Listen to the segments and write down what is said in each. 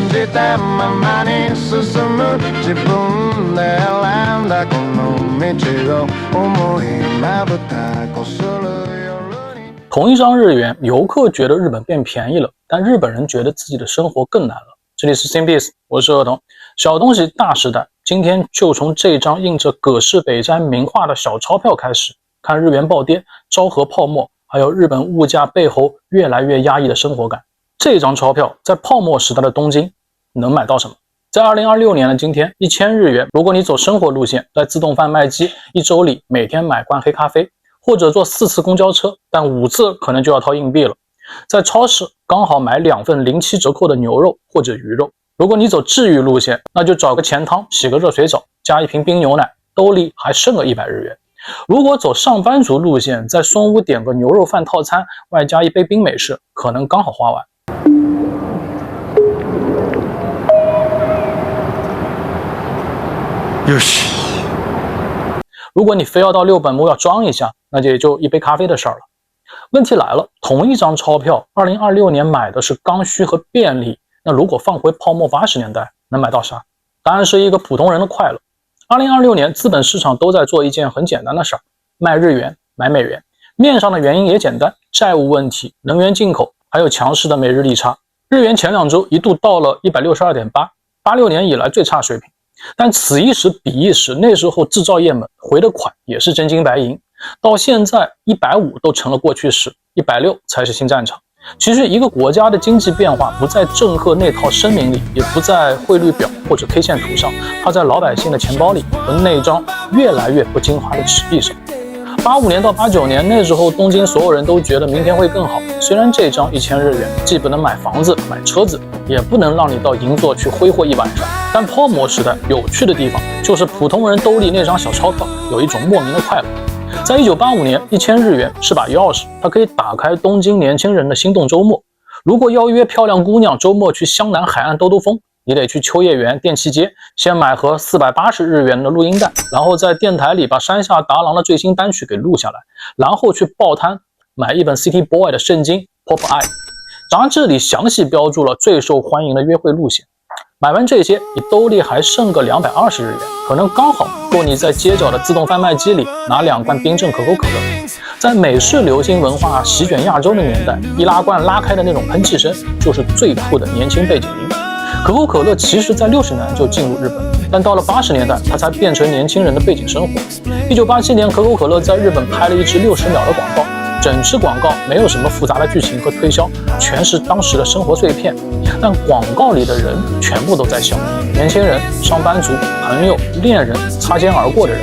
じたままに進む自分で選んだこの道を思いまぶたこする夜に。同一张日元，游客觉得日本变便宜了，但日本人觉得自己的生活更难了。这里是 Simbiz， 我是儿童。小东西大时代，今天就从这张印着葛饰北斋名画的小钞票开始，看日元暴跌、昭和泡沫，还有日本物价背后越来越压抑的生活感。这张钞票在泡沫时代的东京能买到什么？在2026年的今天，1000日元，如果你走生活路线，在自动贩卖机1周里每天买罐黑咖啡，或者坐4次公交车，但5次可能就要掏硬币了。在超市刚好买2份07折扣的牛肉或者鱼肉。如果你走治愈路线，那就找个钱汤，洗个热水澡，加一瓶冰牛奶，兜里还剩个100日元。如果走上班族路线，在松屋点个牛肉饭套餐，外加一杯冰美式，可能刚好花完。如果你非要到六本木要装一下，那就也就一杯咖啡的事儿了。问题来了，同一张钞票2026年买的是刚需和便利，那如果放回泡沫80年代能买到啥？答案是一个普通人的快乐。2026年资本市场都在做一件很简单的事儿，卖日元买美元。面上的原因也简单，债务问题、能源进口，还有强势的美日利差。日元前2周一度到了 162.8， 86年以来最差水平。但此一时彼一时，那时候制造业们回的款也是真金白银，到现在150都成了过去式，160才是新战场。其实一个国家的经济变化不在郑和那套声明里，也不在汇率表或者 K 线图上，它在老百姓的钱包里和那张越来越不经花的纸币上。85年到89年，那时候东京所有人都觉得明天会更好，虽然这张1000日元既不能买房子买车子，也不能让你到银座去挥霍一晚上，但泡沫时代有趣的地方就是普通人兜里那张小钞票有一种莫名的快乐。在1985年，1000日元是把钥匙，它可以打开东京年轻人的心动周末。如果要约漂亮姑娘周末去湘南海岸兜兜风，你得去秋叶原电器街先买盒480日元的录音带，然后在电台里把山下达郎的最新单曲给录下来，然后去报摊买一本 City Boy 的圣经 Pop Eye 杂志里详细标注了最受欢迎的约会路线。买完这些，你兜里还剩个220日元，可能刚好够你在街角的自动贩卖机里拿2罐冰镇可口可乐。在美式流行文化席卷亚洲的年代，易拉罐拉开的那种喷气声就是最酷的年轻背景音。可口可乐其实在60年代就进入日本，但到了80年代它才变成年轻人的背景生活。1987年，可口可乐在日本拍了一支60秒的广告，整支广告没有什么复杂的剧情和推销，全是当时的生活碎片，但广告里的人全部都在笑，年轻人、上班族、朋友、恋人、擦肩而过的人，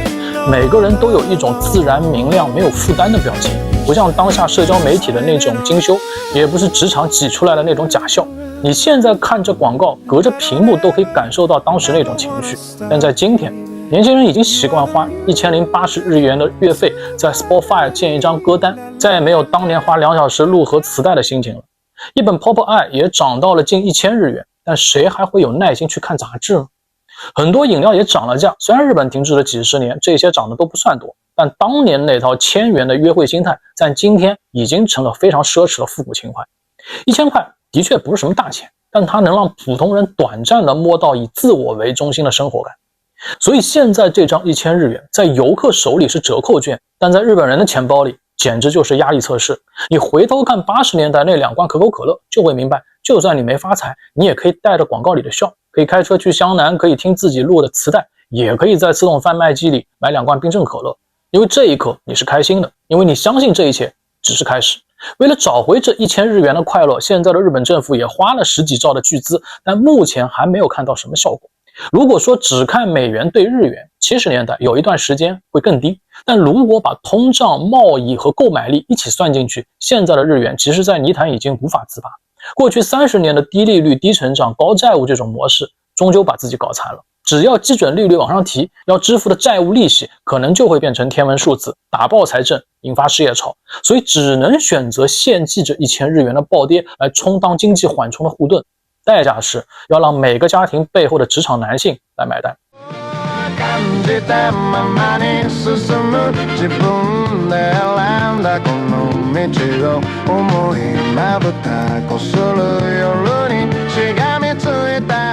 每个人都有一种自然明亮没有负担的表情，不像当下社交媒体的那种精修，也不是职场挤出来的那种假笑。你现在看这广告，隔着屏幕都可以感受到当时那种情绪，但在今天，年轻人已经习惯花1080日元的月费在 Spotify 建一张歌单，再也没有当年花2小时录盒磁带的心情了。一本 Pop Eye 也涨到了近1000日元，但谁还会有耐心去看杂志呢？很多饮料也涨了价，虽然日本停滞了几十年，这些涨的都不算多，但当年那套1000元的约会心态，在今天已经成了非常奢侈的复古情怀。1000块的确不是什么大钱，但它能让普通人短暂的摸到以自我为中心的生活感。所以现在这张1000日元在游客手里是折扣券，但在日本人的钱包里简直就是压力测试。你回头看80年代那2罐可口可乐，就会明白，就算你没发财，你也可以带着广告里的笑，可以开车去湘南，可以听自己录的磁带，也可以在自动贩卖机里买2罐冰镇可乐。因为这一刻你是开心的，因为你相信这一切只是开始。为了找回这1000日元的快乐，现在的日本政府也花了10几兆的巨资，但目前还没有看到什么效果。如果说只看美元对日元，70年代有一段时间会更低，但如果把通胀、贸易和购买力一起算进去，现在的日元其实在泥潭已经无法自拔。过去30年的低利率、低成长、高债务这种模式，终究把自己搞残了。只要基准利率往上提，要支付的债务利息可能就会变成天文数字，打爆财政，引发失业潮。所以只能选择献祭这1000日元的暴跌来充当经济缓冲的护盾，代价是要让每个家庭背后的职场男性来买单。感じたままに進む自分で選んだこの道を思いまぶたこする夜にしがみついた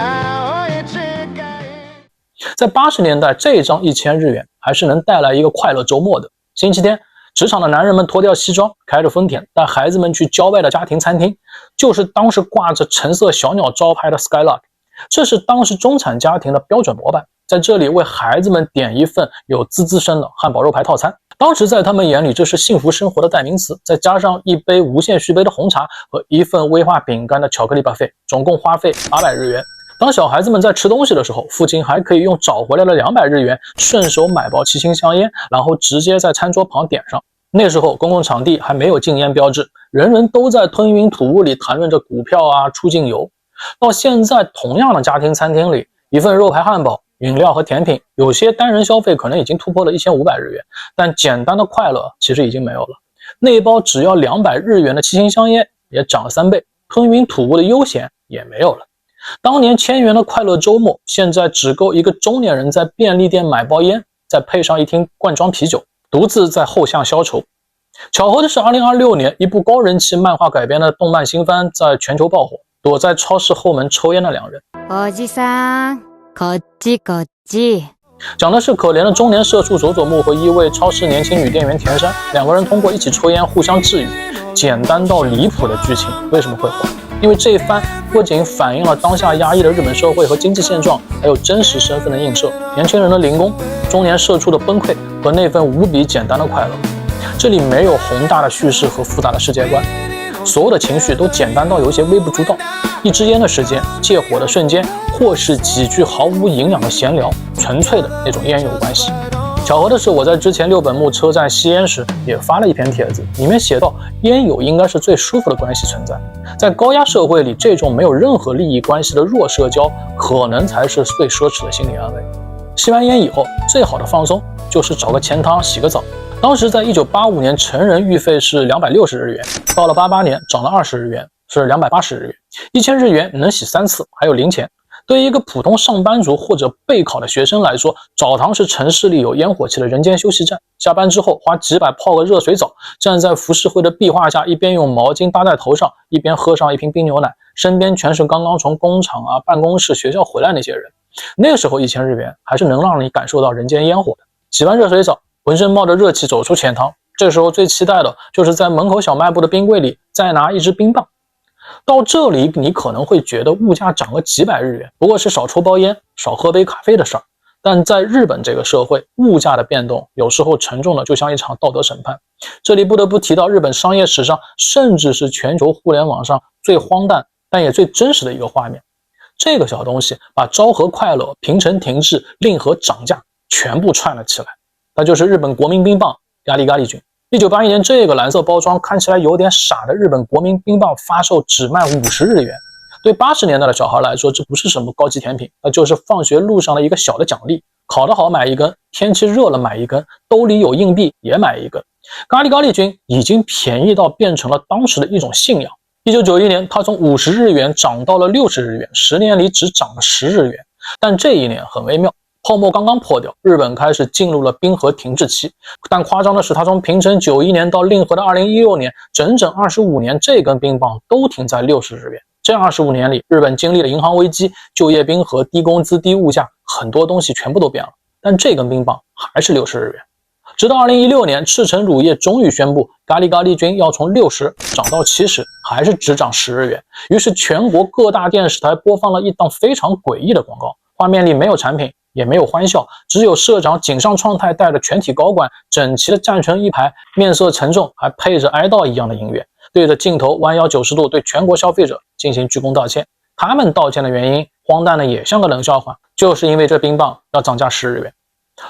在80年代，这张1000日元还是能带来一个快乐周末的。星期天，职场的男人们脱掉西装，开着丰田，带孩子们去郊外的家庭餐厅，就是当时挂着橙色小鸟招牌的 Skylark， 这是当时中产家庭的标准模板。在这里为孩子们点一份有滋滋声的汉堡肉排套餐，当时在他们眼里这是幸福生活的代名词，再加上一杯无限续杯的红茶和一份威化饼干的巧克力 buffet， 总共花费800日元。当小孩子们在吃东西的时候，父亲还可以用找回来的200日元顺手买包七星香烟，然后直接在餐桌旁点上。那时候公共场地还没有禁烟标志，人人都在吞云吐雾里谈论着股票啊、出境游。到现在同样的家庭餐厅里，一份肉排汉堡、饮料和甜品，有些单人消费可能已经突破了1500日元，但简单的快乐其实已经没有了。那包只要200日元的七星香烟也涨了3倍，吞云吐雾的悠闲也没有了。当年1000元的快乐周末，现在只够一个中年人在便利店买包烟，再配上一听罐装啤酒，独自在后巷消愁。巧合的是2026年，一部高人气漫画改编的动漫新番在全球爆火，躲在超市后门抽烟的两人。おじさん、こっちこっち。讲的是可怜的中年社畜佐佐木和一位超市年轻女店员田山，两个人通过一起抽烟互相治愈。简单到离谱的剧情为什么会火？因为这一番不仅反映了当下压抑的日本社会和经济现状，还有真实身份的映射，年轻人的零工，中年社畜的崩溃和那份无比简单的快乐。这里没有宏大的叙事和复杂的世界观，所有的情绪都简单到有些微不足道。一支烟的时间，借火的瞬间，或是几句毫无营养的闲聊，纯粹的那种烟友关系。巧合的是，我在之前6本木车站吸烟时也发了一篇帖子，里面写道，烟友应该是最舒服的关系存在。在高压社会里，这种没有任何利益关系的弱社交，可能才是最奢侈的心理安慰。吸完烟以后，最好的放松就是找个钱汤洗个澡。当时在1985年，成人预费是260日元，到了88年涨了20日元，是280日元，1000日元能洗3次，还有零钱。对于一个普通上班族或者备考的学生来说，澡堂是城市里有烟火气的人间休息站。下班之后花几百泡个热水澡，站在浮世绘的壁画下，一边用毛巾搭在头上，一边喝上一瓶冰牛奶，身边全是刚刚从工厂啊、办公室、学校回来那些人。那个时候1000日元还是能让你感受到人间烟火的。洗完热水澡，浑身冒着热气走出钱汤，这时候最期待的就是在门口小卖部的冰柜里再拿一支冰棒。到这里你可能会觉得物价涨个几百日元不过是少抽包烟、少喝杯咖啡的事儿，但在日本这个社会，物价的变动有时候沉重的就像一场道德审判。这里不得不提到日本商业史上，甚至是全球互联网上最荒诞但也最真实的一个画面。这个小东西把昭和快乐、平成停滞、令和涨价全部串了起来，那就是日本国民冰棒咖喱咖喱君。1981年，这个蓝色包装看起来有点傻的日本国民冰棒发售只卖50日元。对80年代的小孩来说，这不是什么高级甜品，那就是放学路上的一个小的奖励。考得好买一根，天气热了买一根，兜里有硬币也买一根。咖喱咖喱君已经便宜到变成了当时的一种信仰。1991年，它从50日元涨到了60日元，10年里只涨了10日元。但这一年很微妙，泡沫刚刚破掉，日本开始进入了冰河停滞期。但夸张的是，它从平成91年到令和的2016年，整整25年，这根冰棒都停在60日元。这25年里，日本经历了银行危机、就业冰河、低工资、低物价，很多东西全部都变了。但这根冰棒还是60日元。直到2016年，赤城乳业终于宣布，咖喱咖喱君要从60涨到70，还是只涨10日元。于是全国各大电视台播放了一档非常诡异的广告，画面里没有产品，也没有欢笑，只有社长井上创太带着全体高管整齐地站成一排，面色沉重，还配着哀悼一样的音乐，对着镜头弯腰90度对全国消费者进行鞠躬道歉。他们道歉的原因荒诞的也像个冷笑话，就是因为这冰棒要涨价10日元。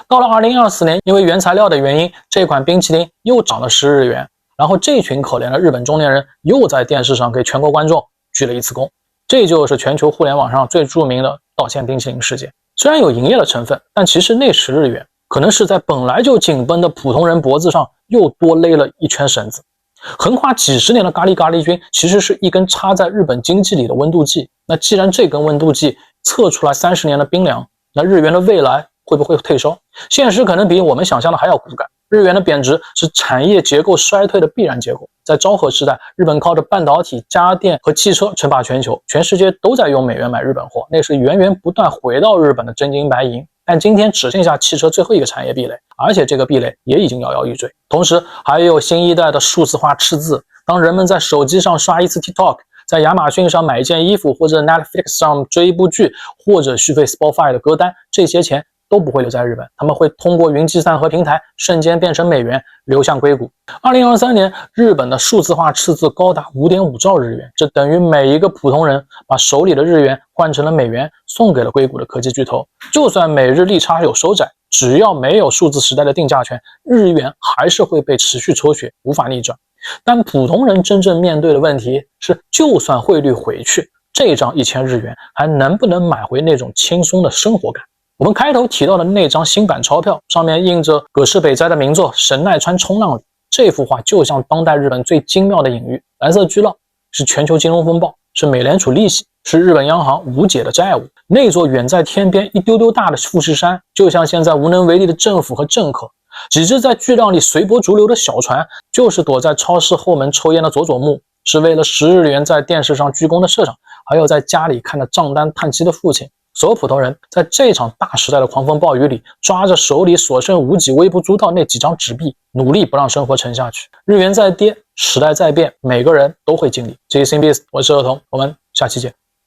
到了2024年，因为原材料的原因，这款冰淇淋又涨了10日元，然后这群可怜的日本中年人又在电视上给全国观众鞠了一次躬。这就是全球互联网上最著名的道歉冰淇淋事件。虽然有营业的成分，但其实那10日元可能是在本来就紧绷的普通人脖子上又多勒了一圈绳子。横跨几十年的咖喱咖喱君其实是一根插在日本经济里的温度计。那既然这根温度计测出来30年的冰凉，那日元的未来会不会退烧？现实可能比我们想象的还要骨感。日元的贬值是产业结构衰退的必然结果。在昭和时代，日本靠着半导体、家电和汽车称霸全球，全世界都在用美元买日本货，那是源源不断回到日本的真金白银。但今天只剩下汽车最后一个产业壁垒，而且这个壁垒也已经摇摇欲坠。同时还有新一代的数字化赤字，当人们在手机上刷一次 TikTok， 在亚马逊上买一件衣服，或者 Netflix 上追一部剧，或者续费 Spotify 的歌单，这些钱都不会留在日本，他们会通过云计算和平台瞬间变成美元流向硅谷。2023年，日本的数字化赤字高达 5.5 兆日元，这等于每一个普通人把手里的日元换成了美元，送给了硅谷的科技巨头。就算美日利差有收窄，只要没有数字时代的定价权，日元还是会被持续抽血，无法逆转。但普通人真正面对的问题是，就算汇率回去，这张1000日元还能不能买回那种轻松的生活感？我们开头提到的那张新版钞票，上面印着葛饰北斋的名作《神奈川冲浪里》，这幅画就像当代日本最精妙的隐喻。蓝色巨浪是全球金融风暴，是美联储利息，是日本央行无解的债务。那座远在天边一丢丢大的富士山，就像现在无能为力的政府和政客。几只在巨浪里随波逐流的小船，就是躲在超市后门抽烟的佐佐木，是为了10日元在电视上鞠躬的社长，还有在家里看着账单叹气的父亲。所有普通人在这场大时代的狂风暴雨里，抓着手里所剩无几、微不足道那几张纸币，努力不让生活沉下去。日元在跌，时代在变，每个人都会经历。这是 Simbiz， 我是儿童，我们下期见。